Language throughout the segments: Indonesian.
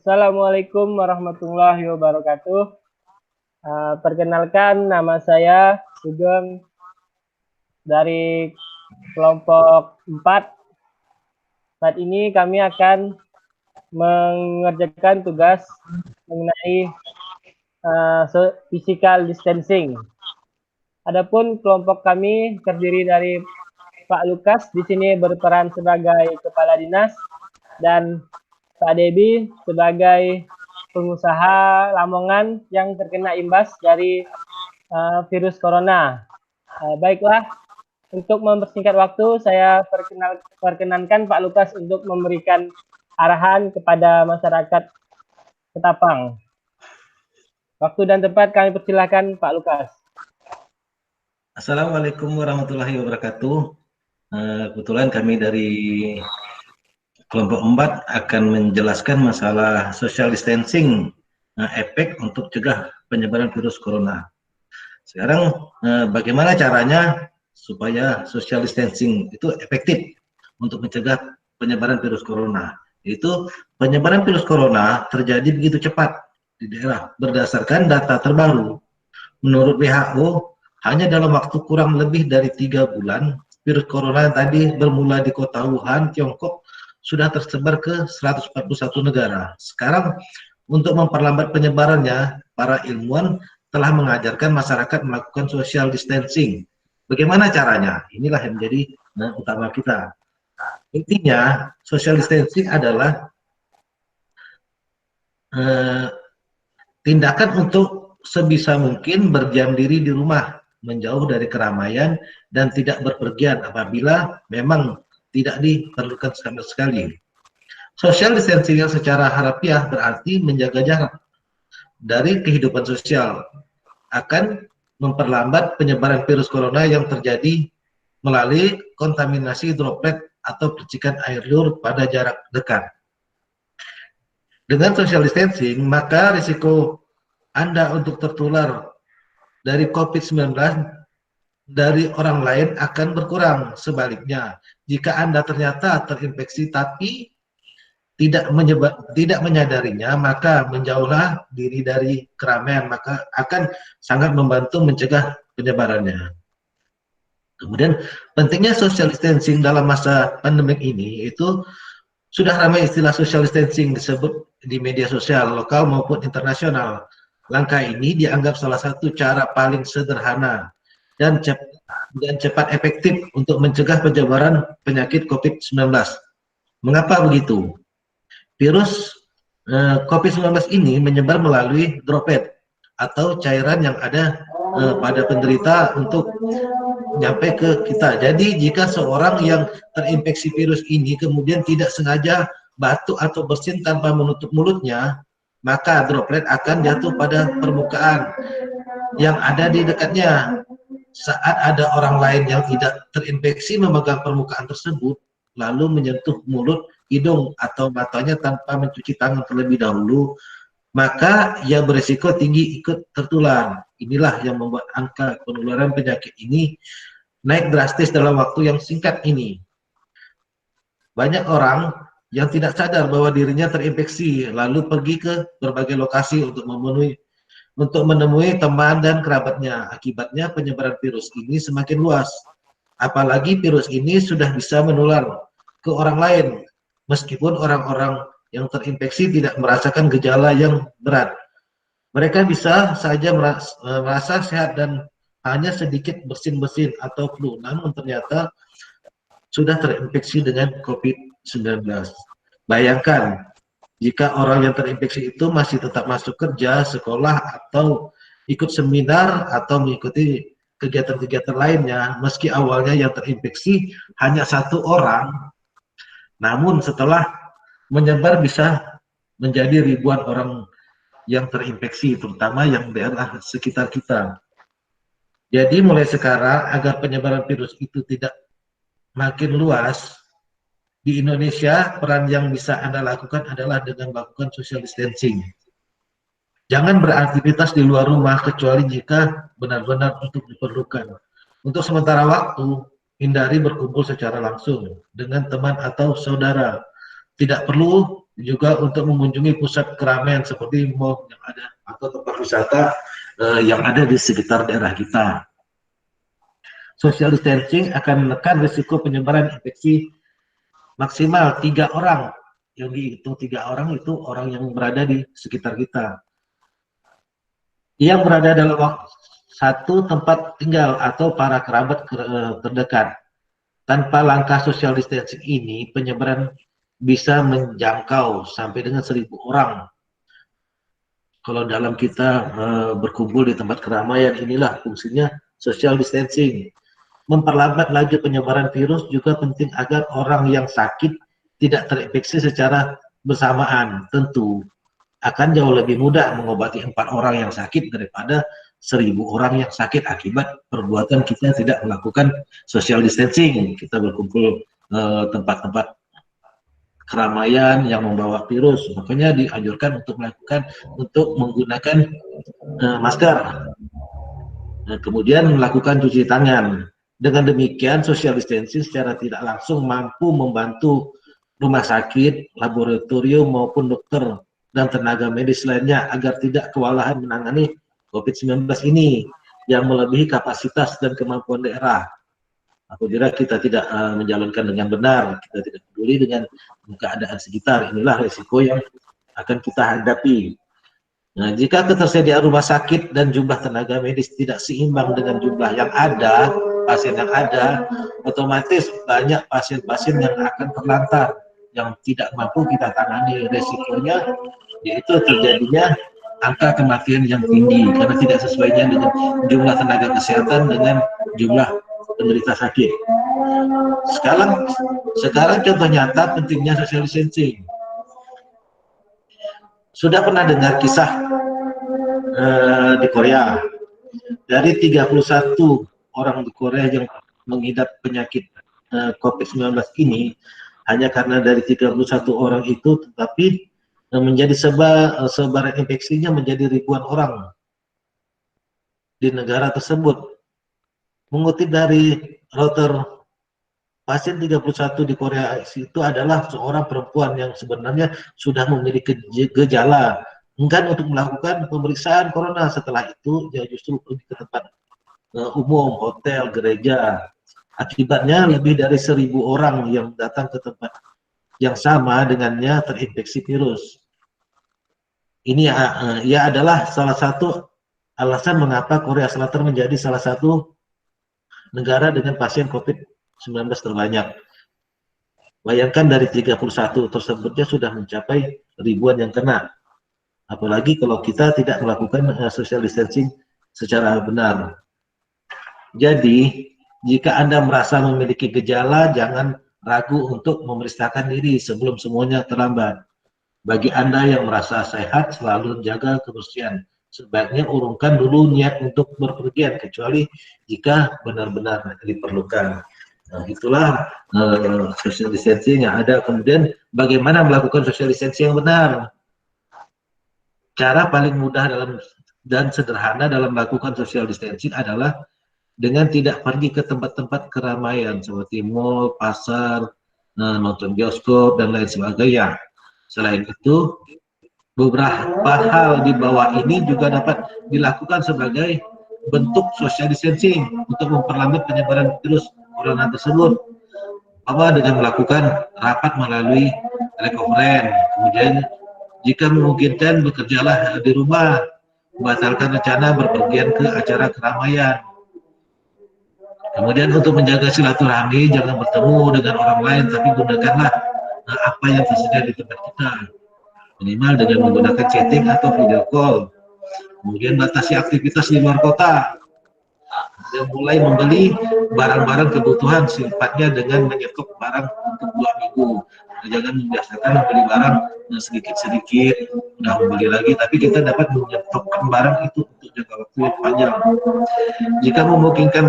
Assalamualaikum warahmatullahi wabarakatuh. Perkenalkan, nama saya Sugeng dari kelompok 4. Saat ini kami akan mengerjakan tugas mengenai physical distancing. Adapun kelompok kami terdiri dari Pak Lukas di sini berperan sebagai kepala dinas dan Pak Debi sebagai pengusaha Lamongan yang terkena imbas dari virus corona. Baiklah, untuk mempersingkat waktu, saya perkenankan Pak Lukas untuk memberikan arahan kepada masyarakat Ketapang. Waktu dan tempat kami persilahkan Pak Lukas. Assalamualaikum warahmatullahi wabarakatuh. Kebetulan kami dari kelompok 4 akan menjelaskan masalah social distancing, efek untuk cegah penyebaran virus corona. Sekarang bagaimana caranya supaya social distancing itu efektif untuk mencegah penyebaran virus corona? Yaitu penyebaran virus corona terjadi begitu cepat di daerah berdasarkan data terbaru. Menurut WHO, hanya dalam waktu kurang lebih dari 3 bulan, virus corona yang tadi bermula di kota Wuhan, Tiongkok, sudah tersebar ke 141 negara. Sekarang, untuk memperlambat penyebarannya, para ilmuwan telah mengajarkan masyarakat melakukan social distancing. Bagaimana caranya? Inilah yang menjadi utama kita. Intinya, social distancing adalah tindakan untuk sebisa mungkin berdiam diri di rumah, menjauh dari keramaian, dan tidak berpergian apabila memang tidak diperlukan sama sekali. Social distancing yang secara harafiah berarti menjaga jarak dari kehidupan sosial, akan memperlambat penyebaran virus corona yang terjadi melalui kontaminasi droplet atau percikan air liur pada jarak dekat. Dengan social distancing, maka risiko Anda untuk tertular dari COVID-19 dari orang lain akan berkurang. Sebaliknya, jika Anda ternyata terinfeksi tapi tidak menyadarinya, maka menjauhlah diri dari keramaian, maka akan sangat membantu mencegah penyebarannya. Kemudian pentingnya social distancing dalam masa pandemik ini itu sudah ramai istilah social distancing disebut di media sosial lokal maupun internasional. Langkah ini dianggap salah satu cara paling sederhana dan cepat efektif untuk mencegah penyebaran penyakit COVID-19. Mengapa begitu? Virus COVID-19 ini menyebar melalui droplet atau cairan yang ada pada penderita untuk sampai ke kita. Jadi jika seorang yang terinfeksi virus ini kemudian tidak sengaja batuk atau bersin tanpa menutup mulutnya, maka droplet akan jatuh pada permukaan yang ada di dekatnya. Saat ada orang lain yang tidak terinfeksi memegang permukaan tersebut, lalu menyentuh mulut, hidung, atau matanya tanpa mencuci tangan terlebih dahulu, maka ia berisiko tinggi ikut tertular. Inilah yang membuat angka penularan penyakit ini naik drastis dalam waktu yang singkat ini. Banyak orang yang tidak sadar bahwa dirinya terinfeksi, lalu pergi ke berbagai lokasi untuk menemui teman dan kerabatnya. Akibatnya penyebaran virus ini semakin luas. Apalagi virus ini sudah bisa menular ke orang lain, meskipun orang-orang yang terinfeksi tidak merasakan gejala yang berat. Mereka bisa saja merasa sehat dan hanya sedikit bersin-bersin atau flu, namun ternyata sudah terinfeksi dengan COVID-19. Bayangkan, jika orang yang terinfeksi itu masih tetap masuk kerja, sekolah, atau ikut seminar, atau mengikuti kegiatan-kegiatan lainnya, meski awalnya yang terinfeksi hanya 1 orang, namun setelah menyebar bisa menjadi ribuan orang yang terinfeksi, terutama yang daerah sekitar kita. Jadi mulai sekarang, agar penyebaran virus itu tidak makin luas, di Indonesia peran yang bisa Anda lakukan adalah dengan melakukan social distancing. Jangan beraktivitas di luar rumah kecuali jika benar-benar untuk diperlukan. Untuk sementara waktu, hindari berkumpul secara langsung dengan teman atau saudara. Tidak perlu juga untuk mengunjungi pusat keramaian seperti mall yang ada atau tempat wisata yang ada di sekitar daerah kita. Social distancing akan menekan risiko penyebaran infeksi maksimal 3 orang. Yang dihitung 3 orang itu orang yang berada di sekitar kita, yang berada dalam satu tempat tinggal atau para kerabat terdekat. Tanpa langkah social distancing ini, penyebaran bisa menjangkau sampai dengan 1.000 orang. Kalau dalam kita berkumpul di tempat keramaian, inilah fungsinya social distancing. Memperlambat laju penyebaran virus juga penting agar orang yang sakit tidak terinfeksi secara bersamaan. Tentu akan jauh lebih mudah mengobati 4 orang yang sakit daripada 1.000 orang yang sakit akibat perbuatan kita tidak melakukan social distancing. Kita berkumpul tempat-tempat keramaian yang membawa virus, makanya dianjurkan untuk menggunakan masker. Kemudian melakukan cuci tangan. Dengan demikian, social distancing secara tidak langsung mampu membantu rumah sakit, laboratorium maupun dokter dan tenaga medis lainnya agar tidak kewalahan menangani COVID-19 ini yang melebihi kapasitas dan kemampuan daerah. Apabila kita tidak menjalankan dengan benar, kita tidak peduli dengan keadaan sekitar, inilah risiko yang akan kita hadapi. Nah, jika ketersediaan rumah sakit dan jumlah tenaga medis tidak seimbang dengan jumlah yang ada, pasien yang ada, otomatis banyak pasien-pasien yang akan terlantar, yang tidak mampu kita tangani. Resikonya yaitu terjadinya angka kematian yang tinggi karena tidak sesuainya dengan jumlah tenaga kesehatan dengan jumlah penderita sakit. Sekarang contoh nyata pentingnya social distancing. Sudah pernah dengar kisah di Korea, dari 31 orang di Korea yang mengidap penyakit COVID-19 ini, hanya karena dari 31 orang itu tetapi menjadi sebaran infeksinya menjadi ribuan orang di negara tersebut. Mengutip dari Reuters, pasien 31 di Korea itu adalah seorang perempuan yang sebenarnya sudah memiliki gejala, enggan untuk melakukan pemeriksaan corona. Setelah itu dia justru pergi ke tempat umum, hotel, gereja. Akibatnya lebih dari 1.000 orang yang datang ke tempat yang sama dengannya terinfeksi virus. Ini ya adalah salah satu alasan mengapa Korea Selatan menjadi salah satu negara dengan pasien COVID-19 terbanyak. Bayangkan dari 31 tersebutnya sudah mencapai ribuan yang kena. Apalagi kalau kita tidak melakukan social distancing secara benar. Jadi, jika Anda merasa memiliki gejala, jangan ragu untuk memeriksakan diri sebelum semuanya terlambat. Bagi Anda yang merasa sehat, selalu jaga kebersihan. Sebaiknya urungkan dulu niat untuk berpergian, kecuali jika benar-benar diperlukan. Nah, itulah social distancing yang ada. Kemudian bagaimana melakukan social distancing yang benar? Cara paling mudah dan sederhana dalam melakukan social distancing adalah dengan tidak pergi ke tempat-tempat keramaian seperti mall, pasar, nonton bioskop, dan lain sebagainya. Selain itu, beberapa hal di bawah ini juga dapat dilakukan sebagai bentuk social distancing untuk memperlambat penyebaran virus corona tersebut. Apa dengan melakukan rapat melalui telekonferensi. Kemudian jika memungkinkan bekerjalah di rumah, membatalkan rencana berpergian ke acara keramaian. Kemudian untuk menjaga silaturahmi, jangan bertemu dengan orang lain, tapi gunakanlah apa yang tersedia di tempat kita. Minimal dengan menggunakan chatting atau video call. Kemudian batasi aktivitas di luar kota. Dan mulai membeli barang-barang kebutuhan sifatnya dengan menyetop barang untuk 2 minggu. Jangan membiasakan membeli barang sedikit-sedikit, udah membeli lagi, tapi kita dapat menyetopkan barang itu untuk jangka waktu yang panjang. Jika memungkinkan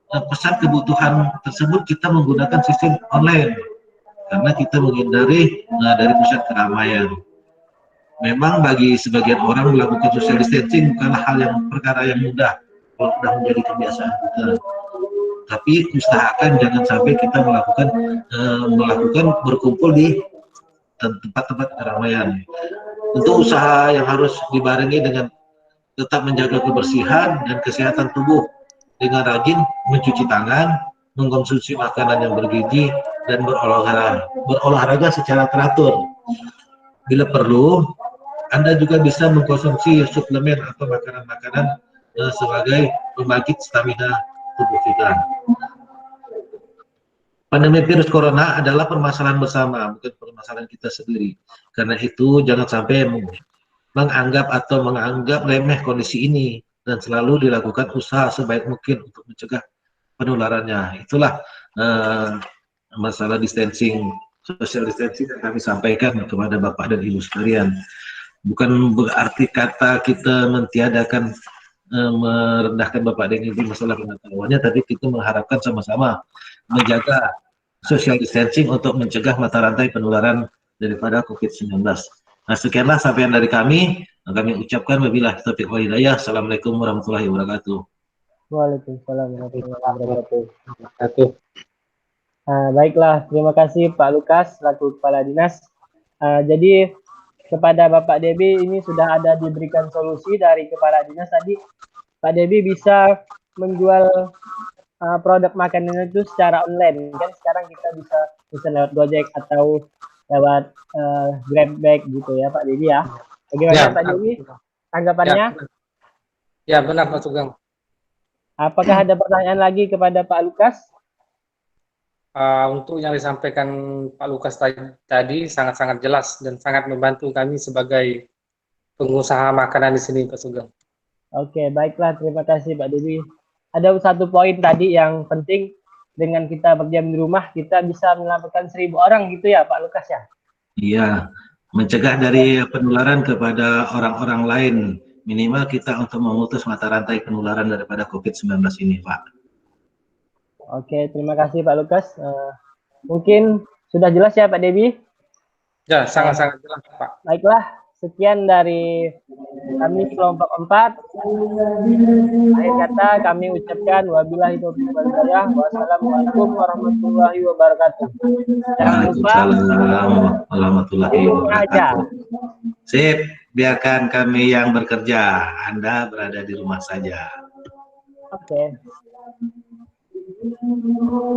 pesan kebutuhan tersebut, kita menggunakan sistem online karena kita menghindari dari pusat keramaian. Memang bagi sebagian orang melakukan social distancing bukanlah perkara yang mudah kalau sudah menjadi kebiasaan kita. Tapi usahakan jangan sampai kita melakukan berkumpul di dan tempat-tempat keramaian. Tentu usaha yang harus dibarengi dengan tetap menjaga kebersihan dan kesehatan tubuh dengan rajin mencuci tangan, mengkonsumsi makanan yang bergizi, dan berolahraga secara teratur. Bila perlu, Anda juga bisa mengkonsumsi suplemen atau makanan-makanan sebagai pembangkit stamina tubuh kita. Pandemi virus corona adalah permasalahan bersama, bukan permasalahan kita sendiri. Karena itu jangan sampai menganggap remeh kondisi ini dan selalu dilakukan usaha sebaik mungkin untuk mencegah penularannya. Itulah masalah social distancing yang kami sampaikan kepada Bapak dan Ibu sekalian. Bukan berarti kata kita mentiadakan merendahkan Bapak dan Ibu masalah pengetahuannya, tapi kita mengharapkan sama-sama menjaga social distancing untuk mencegah mata rantai penularan daripada COVID-19. Nah, sekianlah sampaian dari kami. Kami ucapkan wabillahi taufiq wal hidayah. Assalamualaikum warahmatullahi wabarakatuh. Waalaikumsalam warahmatullahi wabarakatuh. Baiklah, terima kasih Pak Lukas selaku Kepala Dinas. Jadi kepada Bapak Debi ini sudah ada diberikan solusi dari Kepala Dinas tadi. Pak Debi bisa menjual produk makanan itu secara online kan, sekarang kita bisa lewat Gojek atau lewat Grabback gitu ya Pak Debi ya. Bagaimana ya, Pak Debi tanggapannya? Ya benar Pak Sugeng. Apakah ada pertanyaan lagi kepada Pak Lukas? Untuk yang disampaikan Pak Lukas tadi sangat-sangat jelas dan sangat membantu kami sebagai pengusaha makanan di sini Pak Sugeng. Oke, baiklah, terima kasih Pak Debi. Ada satu poin tadi yang penting, dengan kita berdiam di rumah kita bisa menyelamatkan 1.000 orang gitu ya Pak Lukas ya? Iya, mencegah dari penularan kepada orang-orang lain, minimal kita untuk memutus mata rantai penularan daripada COVID-19 ini Pak. Oke, terima kasih Pak Lukas. Mungkin sudah jelas ya Pak Debi? Ya, sangat-sangat jelas Pak. Baiklah, sekian dari kami kelompok 4. Akhir kata kami ucapkan wabillahi taufiq wal hidayah. Wassalamualaikum warahmatullahi wabarakatuh. Jangan lupa warahmatullahi wabarakatuh. Sip, biarkan kami yang bekerja, Anda berada di rumah saja. Oke.